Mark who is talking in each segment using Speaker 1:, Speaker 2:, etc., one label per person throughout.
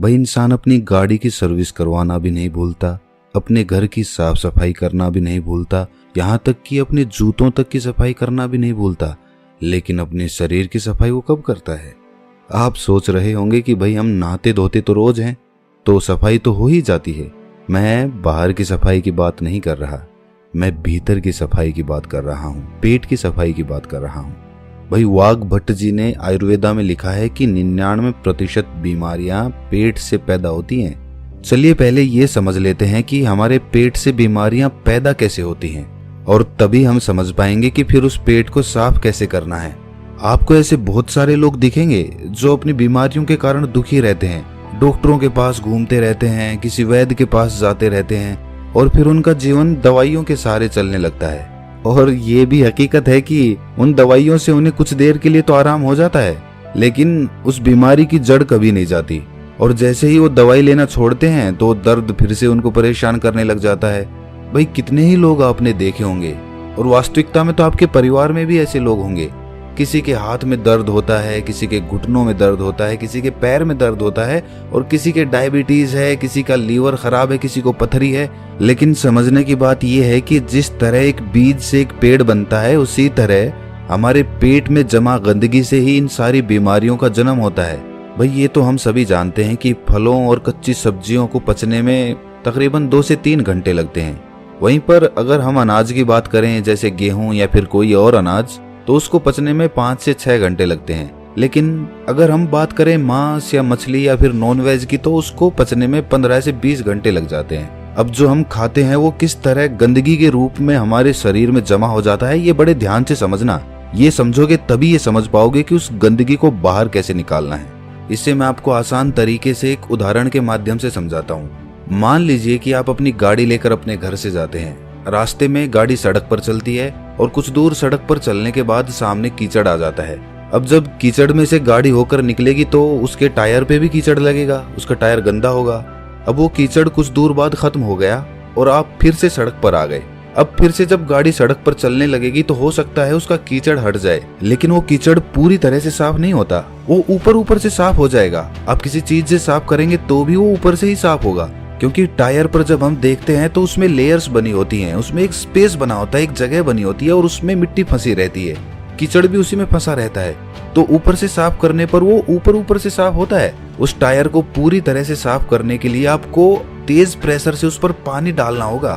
Speaker 1: भाई इंसान अपनी गाड़ी की सर्विस करवाना भी नहीं भूलता, अपने घर की साफ सफाई करना भी नहीं भूलता, यहाँ तक कि अपने जूतों तक की सफाई करना भी नहीं भूलता, लेकिन अपने शरीर की सफाई वो कब करता है? आप सोच रहे होंगे कि भाई हम नहाते धोते तो रोज हैं, तो सफाई तो हो ही जाती है। मैं बाहर की सफाई की बात नहीं कर रहा, मैं भीतर की सफाई की बात कर रहा हूँ, पेट की सफाई की बात कर रहा हूँ। भाई वाघ भट्ट जी ने आयुर्वेदा में लिखा है कि 99% बीमारियां पेट से पैदा होती हैं। चलिए पहले ये समझ लेते हैं कि हमारे पेट से बीमारियां पैदा कैसे होती हैं, और तभी हम समझ पाएंगे कि फिर उस पेट को साफ कैसे करना है। आपको ऐसे बहुत सारे लोग दिखेंगे जो अपनी बीमारियों के कारण दुखी रहते हैं, डॉक्टरों के पास घूमते रहते हैं, किसी वैद्य के पास जाते रहते हैं, और फिर उनका जीवन दवाइयों के सहारे चलने लगता है। और ये भी हकीकत है कि उन दवाइयों से उन्हें कुछ देर के लिए तो आराम हो जाता है, लेकिन उस बीमारी की जड़ कभी नहीं जाती। और जैसे ही वो दवाई लेना छोड़ते हैं तो दर्द फिर से उनको परेशान करने लग जाता है। भाई कितने ही लोग आपने देखे होंगे, और वास्तविकता में तो आपके परिवार में भी ऐसे लोग होंगे। किसी के हाथ में दर्द होता है, किसी के घुटनों में दर्द होता है, किसी के पैर में दर्द होता है, और किसी के डायबिटीज है, किसी का लीवर खराब है, किसी को पथरी है। लेकिन समझने की बात यह है कि जिस तरह एक बीज से एक पेड़ बनता है, उसी तरह हमारे पेट में जमा गंदगी से ही इन सारी बीमारियों का जन्म होता है। भाई ये तो हम सभी जानते हैं कि फलों और कच्ची सब्जियों को पचने में तकरीबन 2 से 3 घंटे लगते हैं। वहीं पर अगर हम अनाज की बात करें, जैसे गेहूं या फिर कोई और अनाज, तो उसको पचने में 5 से 6 घंटे लगते हैं। लेकिन अगर हम बात करें मांस या मछली या फिर नॉनवेज की, तो उसको पचने में 15 से 20 घंटे लग जाते हैं। अब जो हम खाते हैं वो किस तरह गंदगी के रूप में हमारे शरीर में जमा हो जाता है, ये बड़े ध्यान से समझना। ये समझोगे तभी ये समझ पाओगे कि उस गंदगी को बाहर कैसे निकालना है। इससे मैं आपको आसान तरीके से एक उदाहरण के माध्यम से समझाता हूँ। मान लीजिए कि आप अपनी गाड़ी लेकर अपने घर से जाते हैं। रास्ते में गाड़ी सड़क पर चलती है, और कुछ दूर सड़क पर चलने के बाद सामने कीचड़ आ जाता है। अब जब कीचड़ में से गाड़ी होकर निकलेगी तो उसके टायर पे भी कीचड़ लगेगा, उसका टायर गंदा होगा। अब वो कीचड़ कुछ दूर बाद खत्म हो गया और आप फिर से सड़क पर आ गए। अब फिर से जब गाड़ी सड़क पर चलने लगेगी तो हो सकता है उसका कीचड़ हट जाए, लेकिन वो कीचड़ पूरी तरह से साफ नहीं होता, वो ऊपर ऊपर से साफ हो जाएगा। आप किसी चीज से साफ करेंगे तो भी वो ऊपर से ही साफ होगा, क्योंकि टायर पर जब हम देखते हैं तो उसमें लेयर्स बनी होती हैं, उसमें एक स्पेस बना होता है, एक जगह बनी होती है, और उसमें मिट्टी फंसी रहती है, कीचड़ भी उसी में फंसा रहता है। तो ऊपर से साफ करने पर वो ऊपर ऊपर से साफ होता है। उस टायर को पूरी तरह से साफ करने के लिए आपको तेज प्रेशर से उस पर पानी डालना होगा,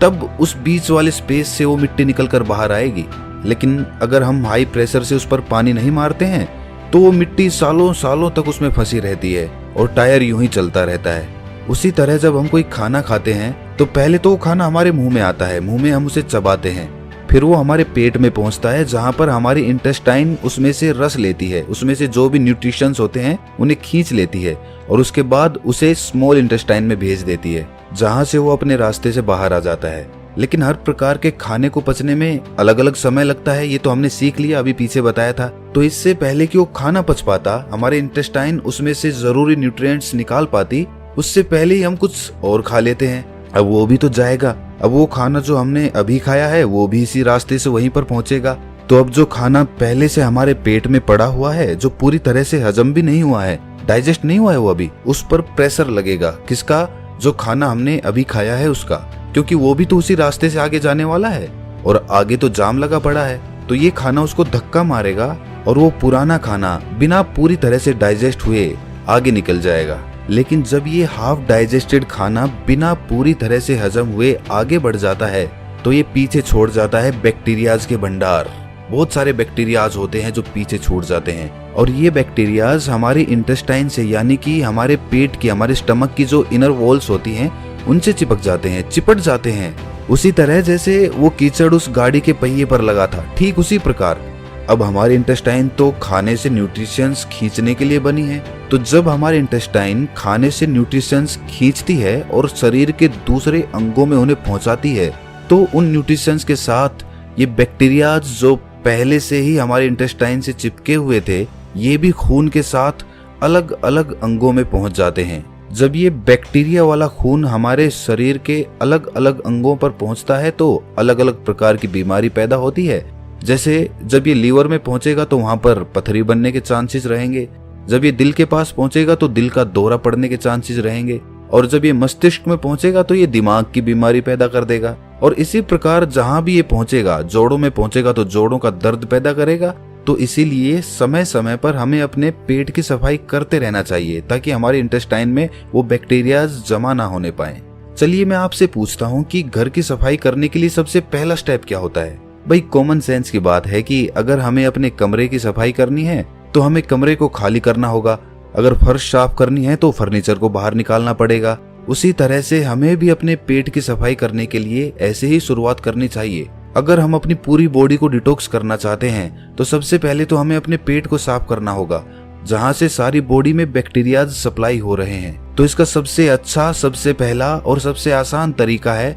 Speaker 1: तब उस बीच वाले स्पेस से वो मिट्टी निकल कर बाहर आएगी। लेकिन अगर हम हाई प्रेशर से उस पर पानी नहीं मारते हैं तो वो मिट्टी सालों सालों तक उसमें फंसी रहती है और टायर यूं ही चलता रहता है। उसी तरह जब हम कोई खाना खाते हैं तो पहले तो वो खाना हमारे मुंह में आता है, मुंह में हम उसे चबाते हैं, फिर वो हमारे पेट में पहुंचता है, जहां पर हमारी इंटेस्टाइन उसमें से रस लेती है, उसमें से जो भी न्यूट्रिशंस होते हैं उन्हें खींच लेती है, और उसके बाद उसे स्मॉल इंटेस्टाइन में भेज देती है, जहां से वो अपने रास्ते से बाहर आ जाता है। लेकिन हर प्रकार के खाने को पचने में अलग अलग समय लगता है, ये तो हमने सीख लिया, अभी पीछे बताया था। तो इससे पहले कि वो खाना पच पाता, हमारे इंटेस्टाइन उसमें से जरूरी न्यूट्रिएंट्स निकाल पाती, उससे पहले ही हम कुछ और खा लेते हैं। अब वो भी तो जाएगा, अब वो खाना जो हमने अभी खाया है वो भी इसी रास्ते से वहीं पर पहुंचेगा। तो अब जो खाना पहले से हमारे पेट में पड़ा हुआ है, जो पूरी तरह से हजम भी नहीं हुआ है, डाइजेस्ट नहीं हुआ है, वो अभी उस पर प्रेशर लगेगा। किसका? जो खाना हमने अभी खाया है उसका, क्योंकि वो भी तो उसी रास्ते से आगे जाने वाला है और आगे तो जाम लगा पड़ा है। तो ये खाना उसको धक्का मारेगा और वो पुराना खाना बिना पूरी तरह से डाइजेस्ट हुए आगे निकल जाएगा। लेकिन जब ये हाफ डाइजेस्टेड खाना बिना पूरी तरह से हजम हुए आगे बढ़ जाता है तो ये पीछे छोड़ जाता है बैक्टीरियाज के भंडार। बहुत सारे बैक्टीरियाज होते हैं जो पीछे छूट जाते हैं, और ये बैक्टीरियाज हमारे इंटेस्टाइन से, यानी कि हमारे पेट की, हमारे स्टमक की जो इनर वॉल्स होती हैं उनसे चिपक जाते हैं, चिपट जाते हैं। उसी तरह जैसे वो कीचड़ उस गाड़ी के पहिए पर लगा था, ठीक उसी प्रकार अब हमारे इंटेस्टाइन तो खाने से न्यूट्रिशंस खींचने के लिए बनी है। तो जब हमारे इंटेस्टाइन खाने से न्यूट्रिशंस खींचती है और शरीर के दूसरे अंगों में उन्हें पहुंचाती है, तो उन न्यूट्रिशंस के साथ ये बैक्टीरियाज जो पहले से ही हमारे इंटेस्टाइन से चिपके हुए थे, ये भी खून के साथ अलग अलग अंगों में पहुंच जाते हैं। जब ये बैक्टीरिया वाला खून हमारे शरीर के अलग अलग अंगों पर पहुंचता है तो अलग अलग प्रकार की बीमारी पैदा होती है। जैसे जब ये लीवर में पहुंचेगा तो वहां पर पथरी बनने के चांसेस रहेंगे। जब ये दिल के पास पहुंचेगा तो दिल का दौरा पड़ने के चांसेस रहेंगे, और जब ये मस्तिष्क में पहुंचेगा तो ये दिमाग की बीमारी पैदा कर देगा। और इसी प्रकार जहां भी ये पहुंचेगा, जोड़ों में पहुंचेगा तो जोड़ों का दर्द पैदा करेगा। तो इसीलिए समय समय पर हमें अपने पेट की सफाई करते रहना चाहिए, ताकि हमारे इंटेस्टाइन में वो बैक्टीरिया जमा ना होने पाए। चलिए मैं आपसे पूछता हूँ कि घर की सफाई करने के लिए सबसे पहला स्टेप क्या होता है? भाई कॉमन सेंस की बात है कि अगर हमें अपने कमरे की सफाई करनी है तो हमें कमरे को खाली करना होगा। अगर फर्श साफ करनी है तो फर्नीचर को बाहर निकालना पड़ेगा। उसी तरह से हमें भी अपने पेट की सफाई करने के लिए ऐसे ही शुरुआत करनी चाहिए। अगर हम अपनी पूरी बॉडी को डिटॉक्स करना चाहते हैं तो सबसे पहले तो हमें अपने पेट को साफ करना होगा, जहां से सारी बॉडी में बैक्टीरिया सप्लाई हो रहे हैं। तो इसका सबसे अच्छा, सबसे पहला और सबसे आसान तरीका है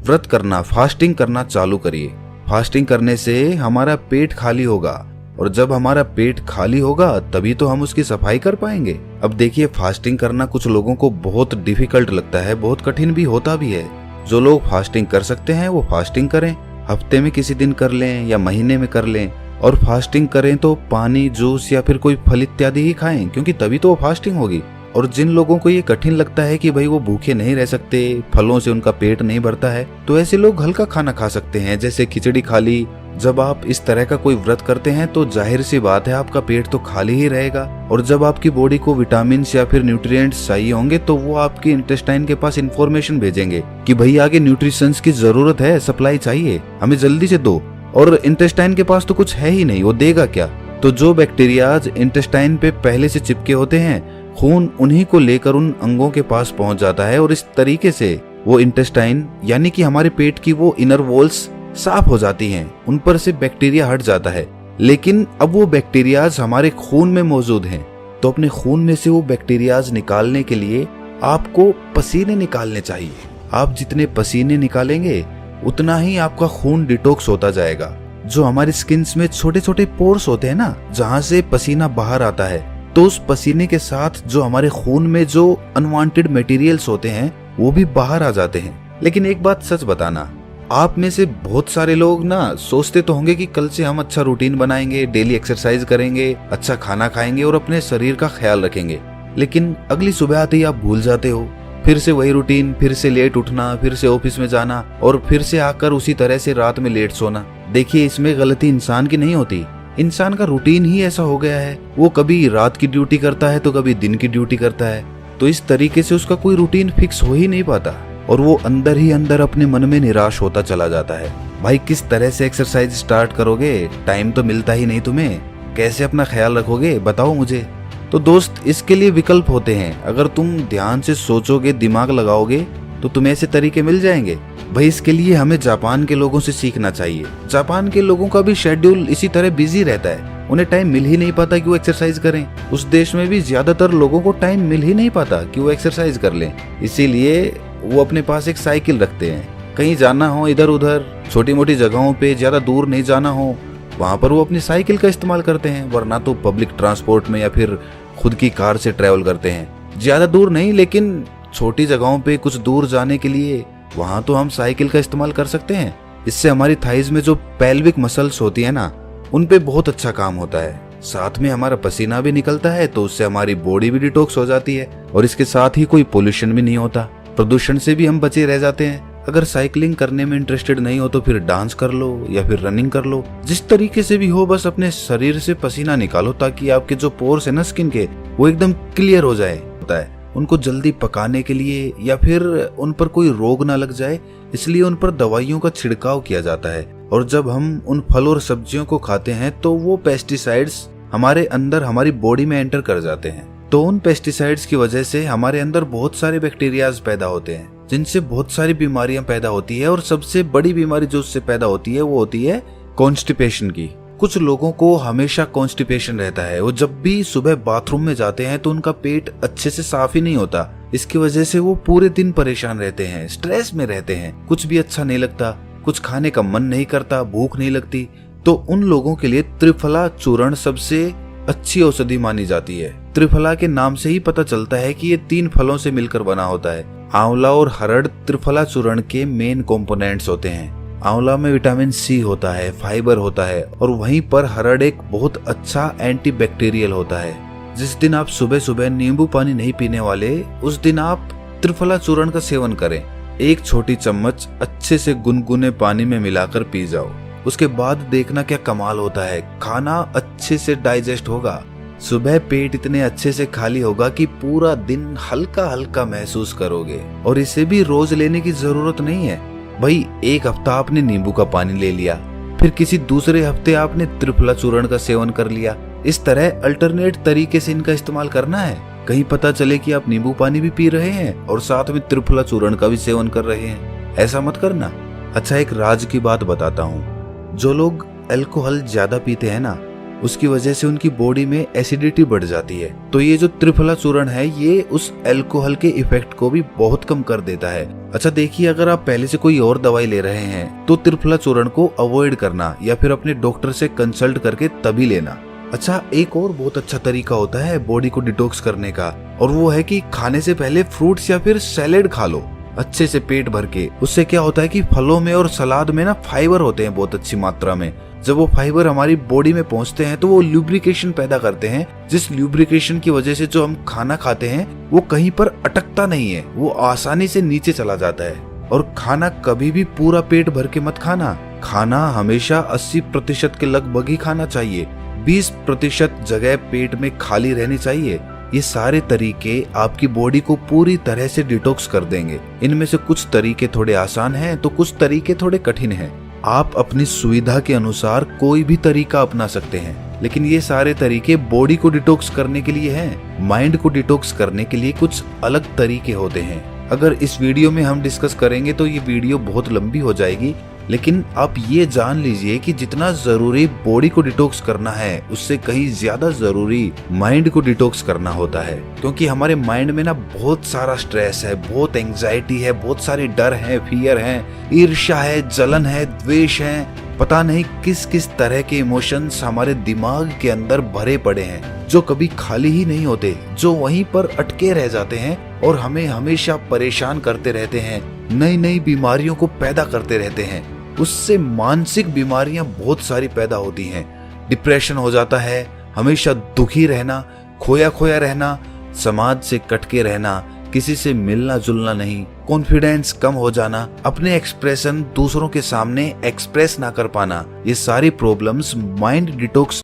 Speaker 1: व्रत करना, फास्टिंग करना चालू करिए। फास्टिंग करने से हमारा पेट खाली होगा, और जब हमारा पेट खाली होगा तभी तो हम उसकी सफाई कर पाएंगे। अब देखिए, फास्टिंग करना कुछ लोगों को बहुत डिफिकल्ट लगता है, बहुत कठिन भी होता भी है। जो लोग फास्टिंग कर सकते हैं वो फास्टिंग करें, हफ्ते में किसी दिन कर लें या महीने में कर लें। और फास्टिंग करें तो पानी, जूस या फिर कोई फल इत्यादि ही खाएं, क्योंकि तभी तो वो फास्टिंग होगी। और जिन लोगों को ये कठिन लगता है कि भाई वो भूखे नहीं रह सकते, फलों से उनका पेट नहीं भरता है, तो ऐसे लोग हल्का खाना खा सकते हैं, जैसे खिचड़ी खा ली। जब आप इस तरह का कोई व्रत करते हैं तो जाहिर सी बात है आपका पेट तो खाली ही रहेगा। और जब आपकी बॉडी को विटामिन या फिर न्यूट्रिएंट्स चाहिए होंगे तो वो आपके इंटेस्टाइन के पास इंफॉर्मेशन भेजेंगे कि भाई आगे न्यूट्रिशंस की जरूरत है, सप्लाई चाहिए, हमें जल्दी से दो। और इंटेस्टाइन के पास तो कुछ है ही नहीं, वो देगा क्या? तो जो बैक्टीरियाज इंटेस्टाइन पे पहले से चिपके होते हैं, खून उन्हीं को लेकर उन अंगों के पास पहुंच जाता है, और इस तरीके से वो इंटेस्टाइन यानी कि हमारे पेट की वो इनर वॉल्स साफ हो जाती हैं, उन पर से बैक्टीरिया हट जाता है। लेकिन अब वो बैक्टीरियाज हमारे खून में मौजूद हैं, तो अपने खून में से वो बैक्टीरियाज निकालने के लिए आपको पसीने निकालने चाहिए। आप जितने पसीने निकालेंगे उतना ही आपका खून डिटॉक्स होता जाएगा। जो हमारी स्किन में छोटे छोटे पोर्स होते हैं ना, जहाँ से पसीना बाहर आता है, तो उस पसीने के साथ जो हमारे खून में जो अनवांटेड मटेरियल्स होते हैं वो भी बाहर आ जाते हैं। लेकिन एक बात सच बताना, आप में से बहुत सारे लोग ना सोचते तो होंगे कि कल से हम अच्छा रूटीन बनाएंगे, डेली एक्सरसाइज करेंगे, अच्छा खाना खाएंगे और अपने शरीर का ख्याल रखेंगे। लेकिन अगली सुबह आते ही आप भूल जाते हो, फिर से वही रूटीन, फिर से लेट उठना, फिर से ऑफिस में जाना और फिर से आकर उसी तरह से रात में लेट सोना। देखिए, इसमें गलती इंसान की नहीं होती, इंसान का रूटीन ही ऐसा हो गया है। वो कभी रात की ड्यूटी करता है तो कभी दिन की ड्यूटी करता है, तो इस तरीके से उसका कोई रूटीन फिक्स हो ही नहीं पाता, और वो अंदर ही अंदर अपने मन में निराश होता चला जाता है। भाई किस तरह से एक्सरसाइज स्टार्ट करोगे? टाइम तो मिलता ही नहीं तुम्हें, कैसे अपना ख्याल रखोगे बताओ मुझे। तो दोस्त, इसके लिए विकल्प होते हैं। अगर तुम ध्यान से सोचोगे, दिमाग लगाओगे, तो तुम्हें ऐसे तरीके मिल जाएंगे। भाई इसके लिए हमें जापान के लोगों से सीखना चाहिए। जापान के लोगों का भी शेड्यूल इसी तरह बिजी रहता है, उन्हें टाइम मिल ही नहीं पाता कि वो एक्सरसाइज करें। उस देश में भी ज्यादातर लोगों को टाइम मिल ही नहीं पाता कि वो एक्सरसाइज कर लें, इसीलिए वो अपने पास एक साइकिल रखते हैं। कहीं जाना हो इधर उधर, छोटी मोटी जगहों पे, ज्यादा दूर नहीं जाना हो, वहां पर वो अपनी साइकिल का इस्तेमाल करते हैं, वरना तो पब्लिक ट्रांसपोर्ट में या फिर खुद की कार से ट्रेवल करते हैं। ज्यादा दूर नहीं, लेकिन छोटी जगहों पे कुछ दूर जाने के लिए वहां तो हम साइकिल का इस्तेमाल कर सकते हैं। इससे हमारी थाइज में जो पेल्विक मसल्स होती है ना, उन पे बहुत अच्छा काम होता है। साथ में हमारा पसीना भी निकलता है, तो उससे हमारी बॉडी भी डिटॉक्स हो जाती है, और इसके साथ ही कोई पोल्यूशन भी नहीं होता, प्रदूषण से भी हम बचे रह जाते हैं। अगर साइकिलिंग करने में इंटरेस्टेड नहीं हो तो फिर डांस कर लो या फिर रनिंग कर लो, जिस तरीके से भी हो, बस अपने शरीर से पसीना निकालो, ताकि आपके जो पोर्स है ना स्किन के, वो एकदम क्लियर हो जाए। होता है उनको जल्दी पकाने के लिए या फिर उन पर कोई रोग ना लग जाए, इसलिए उन पर दवाइयों का छिड़काव किया जाता है। और जब हम उन फल और सब्जियों को खाते हैं तो वो पेस्टिसाइड्स हमारे अंदर, हमारी बॉडी में एंटर कर जाते हैं। तो उन पेस्टिसाइड्स की वजह से हमारे अंदर बहुत सारे बैक्टीरियाज पैदा होते हैं, जिनसे बहुत सारी बीमारियां पैदा होती है। और सबसे बड़ी बीमारी जो उससे पैदा होती है वो होती है कॉन्स्टिपेशन की। कुछ लोगों को हमेशा कॉन्स्टिपेशन रहता है, वो जब भी सुबह बाथरूम में जाते हैं तो उनका पेट अच्छे से साफ ही नहीं होता। इसकी वजह से वो पूरे दिन परेशान रहते हैं, स्ट्रेस में रहते हैं, कुछ भी अच्छा नहीं लगता, कुछ खाने का मन नहीं करता, भूख नहीं लगती। तो उन लोगों के लिए त्रिफला चूर्ण सबसे अच्छी औषधि मानी जाती है। त्रिफला के नाम से ही पता चलता है कि ये 3 फलों से मिलकर बना होता है। आंवला और हरड़ त्रिफला चूर्ण के मेन कंपोनेंट्स होते हैं। आंवला में विटामिन सी होता है, फाइबर होता है, और वहीं पर हरड़ एक बहुत अच्छा एंटीबैक्टीरियल होता है, जिस दिन आप सुबह सुबह नींबू पानी नहीं पीने वाले, उस दिन आप त्रिफला चूर्ण का सेवन करें। 1 छोटी चम्मच अच्छे से गुनगुने पानी में मिलाकर पी जाओ। उसके बाद देखना क्या कमाल होता है। खाना अच्छे से डाइजेस्ट होगा। सुबह पेट इतने अच्छे से खाली होगा कि पूरा दिन हल्का हल्का महसूस करोगे। और इसे भी रोज लेने की जरूरत नहीं है भाई। 1 हफ्ता आपने नींबू का पानी ले लिया, फिर किसी दूसरे हफ्ते आपने त्रिफला चूर्ण का सेवन कर लिया। इस तरह अल्टरनेट तरीके से इनका इस्तेमाल करना है। कहीं पता चले कि आप नींबू पानी भी पी रहे हैं और साथ में त्रिफला चूर्ण का भी सेवन कर रहे हैं। ऐसा मत करना। अच्छा, एक राज की बात बताता हूँ। जो लोग अल्कोहल ज्यादा पीते हैं ना, उसकी वजह से उनकी बॉडी में एसिडिटी बढ़ जाती है। तो ये जो त्रिफला चूर्ण है, ये उस अल्कोहल के इफेक्ट को भी बहुत कम कर देता है। अच्छा देखिए, अगर आप पहले से कोई और दवाई ले रहे हैं तो त्रिफला चूर्ण को अवॉइड करना या फिर अपने डॉक्टर से कंसल्ट करके तभी लेना। अच्छा, एक और बहुत अच्छा तरीका होता है बॉडी को डिटॉक्स करने का, और वो है कि खाने से पहले फ्रूट्स या फिर सैलेड खा लो अच्छे से पेट भर के। उससे क्या होता है कि फलों में और सलाद में ना फाइबर होते हैं बहुत अच्छी मात्रा में। जब वो फाइबर हमारी बॉडी में पहुंचते हैं तो वो ल्यूब्रिकेशन पैदा करते हैं, जिस ल्यूब्रिकेशन की वजह से जो हम खाना खाते हैं वो कहीं पर अटकता नहीं है, वो आसानी से नीचे चला जाता है। और खाना कभी भी पूरा पेट भर के मत खाना। खाना हमेशा 80% के लगभग ही खाना चाहिए। 20% जगह पेट में खाली रहनी चाहिए। ये सारे तरीके आपकी बॉडी को पूरी तरह से डिटॉक्स कर देंगे। इनमें से कुछ तरीके थोड़े आसान हैं तो कुछ तरीके थोड़े कठिन हैं। आप अपनी सुविधा के अनुसार कोई भी तरीका अपना सकते हैं, लेकिन ये सारे तरीके बॉडी को डिटॉक्स करने के लिए हैं। माइंड को डिटॉक्स करने के लिए कुछ अलग तरीके होते हैं। अगर इस वीडियो में हम डिस्कस करेंगे तो ये वीडियो बहुत लंबी हो जाएगी, लेकिन आप ये जान लीजिए कि जितना जरूरी बॉडी को डिटॉक्स करना है, उससे कहीं ज्यादा जरूरी माइंड को डिटॉक्स करना होता है। क्योंकि हमारे माइंड में ना बहुत सारा स्ट्रेस है, बहुत एंजाइटी है, बहुत सारे डर है, फियर है, ईर्ष्या है, जलन है, द्वेष है, पता नहीं किस किस तरह के इमोशंस हमारे दिमाग के अंदर भरे पड़े हैं, जो कभी खाली ही नहीं होते, जो वहीं पर अटके रह जाते हैं और हमें हमेशा परेशान करते रहते हैं, नई नई बीमारियों को पैदा करते रहते हैं। उससे मानसिक बीमारियां बहुत सारी पैदा होती हैं। डिप्रेशन हो जाता है, हमेशा दुखी रहना, खोया खोया रहना, समाज से कटके रहना, किसी से मिलना जुलना नहीं, कॉन्फिडेंस कम हो जाना, अपने एक्सप्रेशन दूसरों के सामने एक्सप्रेस ना कर पाना, ये सारी प्रॉब्लम्स माइंड डिटॉक्स